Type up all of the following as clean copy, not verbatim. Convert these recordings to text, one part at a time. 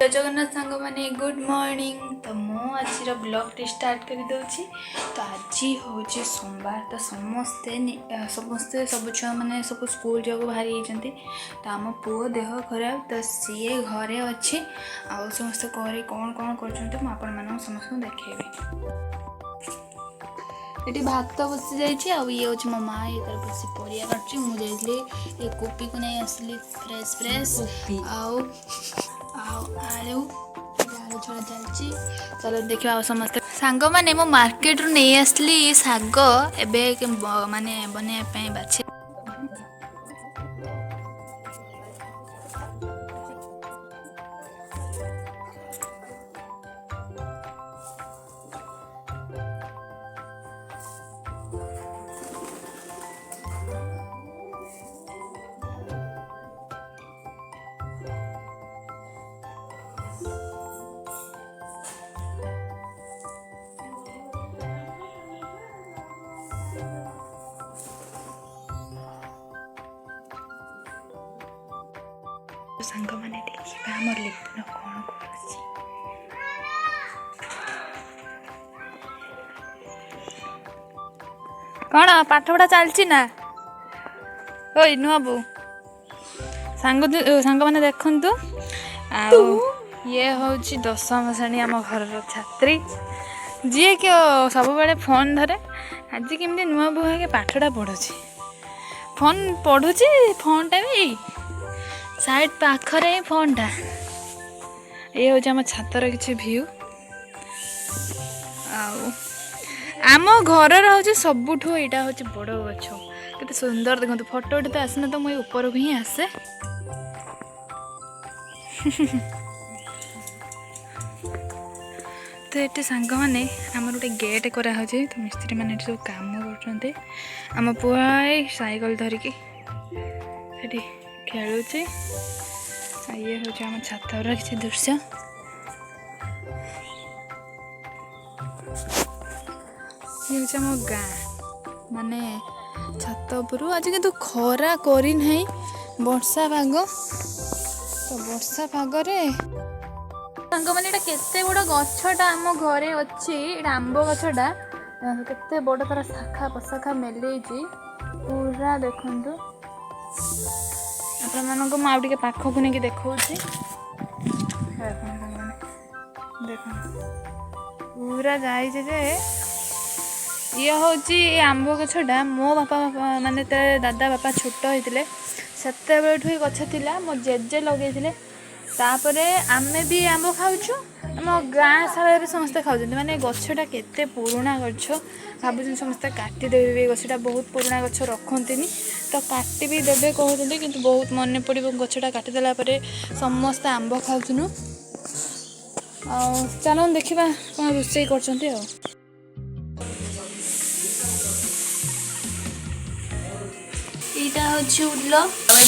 जय जगन्नाथ सांग मैंने गुड मॉर्निंग। तो मु आज ब्लॉग टी स्टार्ट कर दूची। तो आज हूँ सोमवार। तो समस्ते सब छुआ मैंने सब स्कूल जाक बाहरी होती। तो आम पुओ देह खराब तो सी घरे अच्छे आ समस्ते घरे कौन कौन कर समस्त देखेबी। ये भात बसी जाइए ये हूँ मो माँ ये तर बस परिया काटुची। मुझे कोपी को नहीं आसली फ्रेश फ्रेश आलू छड़ा चलची। चलो देखा समस्त सांग मैंने मो मार्केट रू नहीं आसली शाग एवं माने बनवाई बाछे। सांग मैंने देखा आम लिपुन कौन कौन पाठ पढ़ा चलची ना ओई नुआबू सांग सांग मैंने देखु ये हूँ 10वीं श्रेणी आम घर छात्री जी कि सब बेले फोन धरे। आज केमती नुआ बुआ के पाठटा पढ़ुची फोन पढ़ुची फोनटा भी साइड पाखरे ही फोनटा। ये हूँ आम छातर किसी भ्यू आम घर हूँ सबुठ यहाँ हूँ बड़ गछ के सुंदर देखो फोटो तो आसना तो मुझे ऊपर को ही आसे। तो ये सांग मैंने आमर गोटे गेट कराऊ तो मिस्त्री मैंने सब कम कर आम पुआ साइकल धरिकी खेलुचे। ये हूँ आम छातर किसी दृश्य। ये हूँ आम गाँ माने छात उपर आज कि खरा करी नहीं वर्षा पाग। तो वर्षा पागरे सांग मैंने केते बड़ गछटा आम घरे अच्छी आंब गछटा केते बड़ तार शाखा प्रशाखा मेले पूरा देखु आप मुझे पाखक नहीं देखा देख पूरा जाइए ये हूँ आंब गछटा मो बापा माने दादा बापा छोट होते से बेलू गछ थिला मो जेजे लगे तापरे आमे भी आंब खाऊँ आम गाँ साल भी समस्ते खाऊँ माने गछटा केते पुराणा गछ भावुँ समस्ते काटिदेवे गछटा बहुत पुराणा गछ रखती तो काटी भी देवे कहते कि बहुत मन पड़ो गछटा काटिदेला समस्ते आंब खाऊँ। चलो देखा कौन रोषे कर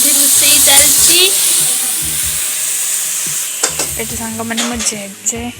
रोषे चलती। सांग मैंने मो जेजे